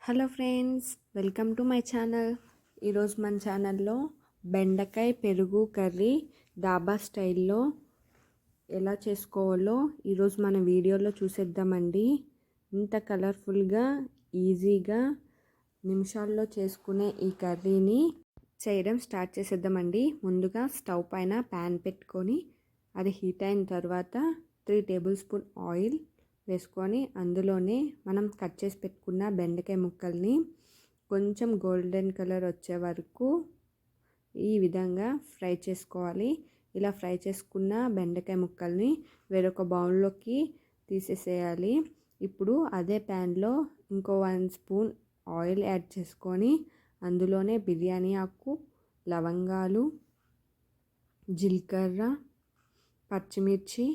Hello friends, welcome to my channel. ఈరోజు మన ఛానల్లో బెండకాయ పెరుగు కర్రీ డాబా స్టైల్లో ఎలా చేసుకోవాలో ఈరోజు మన వీడియోలో చూసేద్దామండి. ఇంత కలర్ఫుల్గా ఈజీగా నిమిషాల్లో చేసుకునే ఈ కర్రీని చేయడం స్టార్ట్ చేసేద్దామండి. ముందుగా స్టవ్ పైన ప్యాన్ పెట్టుకొని అది హీట్ అయిన తర్వాత 3 టేబుల్ స్పూన్ ఆయిల్ వేసుకొని అందులోనే మనం కట్ చేసి పెట్టుకున్న బెండకాయ ముక్కల్ని కొంచెం గోల్డెన్ కలర్ వచ్చే వరకు ఈ విధంగా ఫ్రై చేసుకోవాలి. ఇలా ఫ్రై చేసుకున్న బెండకాయ ముక్కల్ని వేరొక బౌల్లోకి తీసేసేయాలి. ఇప్పుడు అదే ప్యాన్లో ఇంకో 1 స్పూన్ ఆయిల్ యాడ్ చేసుకొని అందులోనే బిర్యానీ ఆకు, లవంగాలు, జీలకర్ర, పచ్చిమిర్చి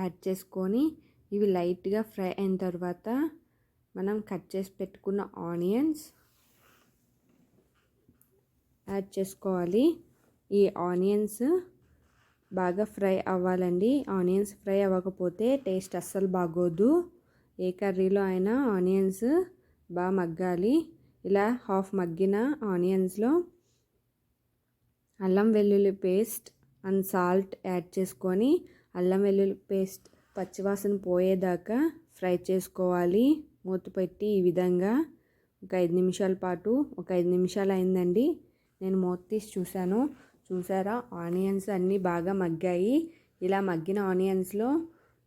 యాడ్ చేసుకొని ఇవి లైట్గా ఫ్రై అయిన తర్వాత మనం కట్ చేసి పెట్టుకున్న ఆనియన్స్ యాడ్ చేసుకోవాలి. ఈ ఆనియన్స్ బాగా ఫ్రై అవ్వాలండి. ఆనియన్స్ ఫ్రై అవ్వకపోతే టేస్ట్ అస్సలు బాగోదు. ఏ కర్రీలో అయినా ఆనియన్స్ బాగా మగ్గాలి. ఇలా హాఫ్ మగ్గిన ఆనియన్స్లో అల్లం వెల్లుల్లి పేస్ట్ అండ్ సాల్ట్ యాడ్ చేసుకొని అల్లం వెల్లుల్లి పేస్ట్ పచ్చివాసన పోయేదాకా ఫ్రై చేసుకోవాలి. మూత పెట్టి ఈ విధంగా ఒక 5 నిమిషాల పాటు 5 నిమిషాలు అయిందండి. నేను మూత తీసి చూశాను. చూసారా, ఆనియన్స్ అన్నీ బాగా మగ్గాయి. ఇలా మగ్గిన ఆనియన్స్లో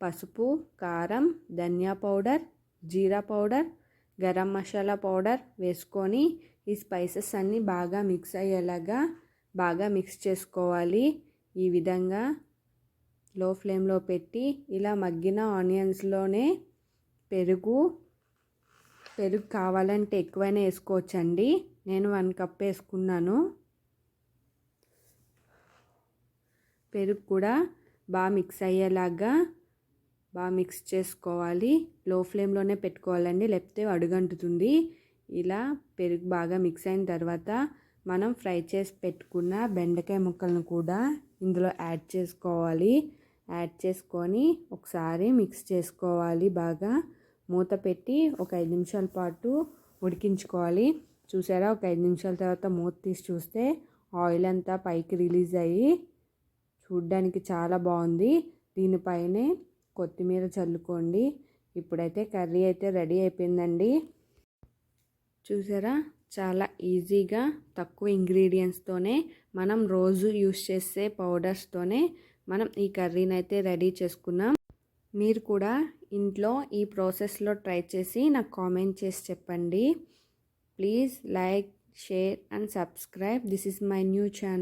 పసుపు, కారం, ధనియా పౌడర్, జీరా పౌడర్, గరం మసాలా పౌడర్ వేసుకొని ఈ స్పైసెస్ అన్నీ బాగా మిక్స్ అయ్యేలాగా బాగా మిక్స్ చేసుకోవాలి. ఈ విధంగా లో ఫ్లేమ్లో పెట్టి ఇలా మగ్గిన ఆనియన్స్లోనే పెరుగు కావాలంటే ఎక్కువైనా వేసుకోవచ్చండి. నేను 1 కప్ వేసుకున్నాను. పెరుగు కూడా బాగా మిక్స్ అయ్యేలాగా బాగా మిక్స్ చేసుకోవాలి. లో ఫ్లేమ్లోనే పెట్టుకోవాలండి, లేకపోతే అడుగంటుతుంది. ఇలా పెరుగు బాగా మిక్స్ అయిన తర్వాత మనం ఫ్రై చేసి పెట్టుకున్న బెండకాయ ముక్కలను కూడా ఇందులో యాడ్ చేసుకోవాలి. యాడ్ చేసుకొని ఒకసారి మిక్స్ చేసుకోవాలి. బాగా మూత పెట్టి ఒక 5 నిమిషాల పాటు ఉడికించుకోవాలి. చూసారా, ఒక 5 నిమిషాల తర్వాత మూత తీసి చూస్తే ఆయిల్ అంతా పైకి రిలీజ్ అయ్యి చూడ్డానికి చాలా బాగుంది. దీనిపైనే కొత్తిమీర చల్లుకోండి. ఇప్పుడైతే కర్రీ అయితే రెడీ అయిపోయిందండి. చూసారా, చాలా ఈజీగా తక్కువ ఇంగ్రీడియంట్స్తోనే మనం రోజు యూస్ చేసే పౌడర్స్తోనే మనం ఈ కర్రీని అయితే రెడీ చేసుకున్నాం. మీరు కూడా ఇంట్లో ఈ ప్రాసెస్లో ట్రై చేసి నాకు కామెంట్ చేసి చెప్పండి. Please like, share and subscribe. This is my new channel.